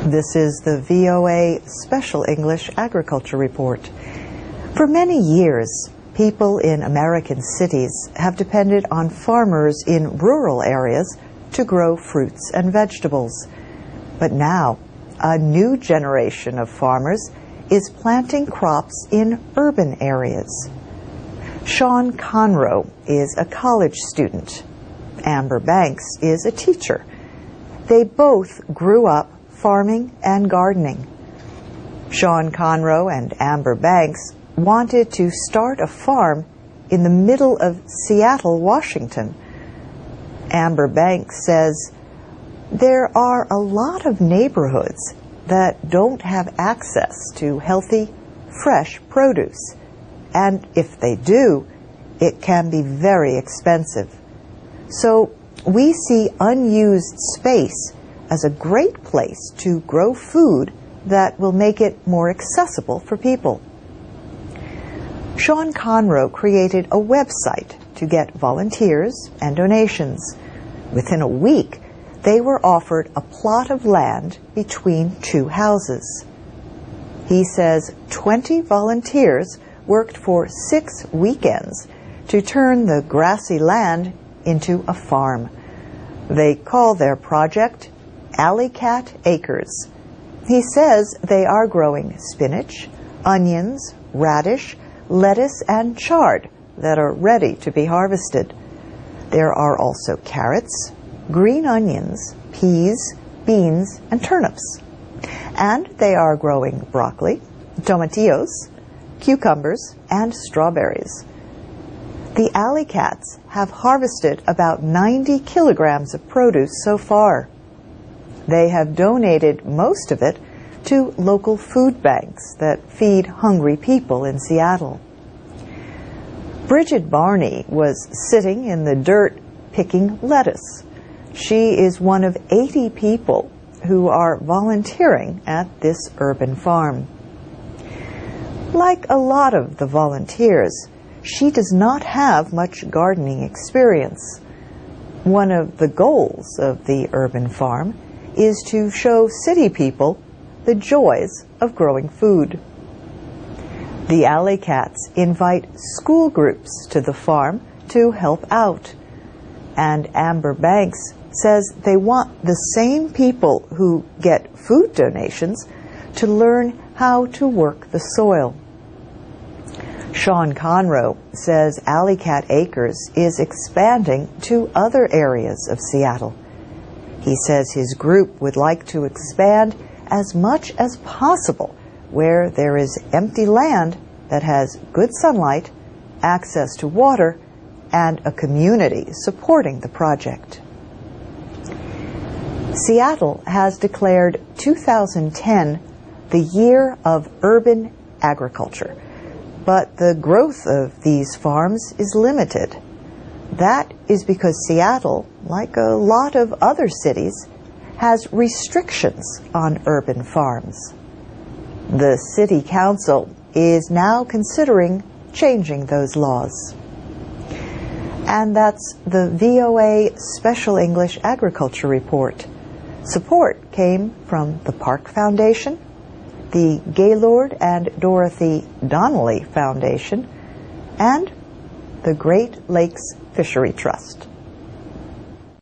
This is the VOA Special English Agriculture Report. For many years, people in American cities have depended on farmers in rural areas to grow fruits and vegetables. But now, a new generation of farmers is planting crops in urban areas. Sean Conroe is a college student. Amber Banks is a teacher. They both grew up farming and gardening. Sean Conroe and Amber Banks wanted to start a farm in the middle of Seattle, Washington. Amber Banks says, "There are a lot of neighborhoods that don't have access to healthy, fresh produce, and if they do, it can be very expensive. So we see unused space as a great place to grow food that will make it more accessible for people." Sean Conroe created a website to get volunteers and donations. Within a week, they were offered a plot of land between two houses. He says 20 volunteers worked for 6 weekends to turn the grassy land into a farm. They call their project Alley Cat Acres. He says they are growing spinach, onions, radish, lettuce, and chard that are ready to be harvested. There are also carrots, green onions, peas, beans, and turnips. And they are growing broccoli, tomatillos, cucumbers, and strawberries. The Alley Cats have harvested about 90 kilograms of produce so far. They have donated most of it to local food banks that feed hungry people in Seattle. Bridget Barney was sitting in the dirt picking lettuce. She is one of 80 people who are volunteering at this urban farm. Like a lot of the volunteers, she does not have much gardening experience. One of the goals of the urban farm is to show city people the joys of growing food. The Alley Cats invite school groups to the farm to help out. And Amber Banks says they want the same people who get food donations to learn how to work the soil. Sean Conroe says Alley Cat Acres is expanding to other areas of Seattle. He says his group would like to expand as much as possible where there is empty land that has good sunlight, access to water, and a community supporting the project. Seattle has declared 2010 the year of urban agriculture, but the growth of these farms is limited. That is because Seattle, like a lot of other cities, has restrictions on urban farms. The City Council is now considering changing those laws. And that's the VOA Special English Agriculture Report. Support came from the Park Foundation, the Gaylord and Dorothy Donnelly Foundation, and the Great Lakes Fishery Trust.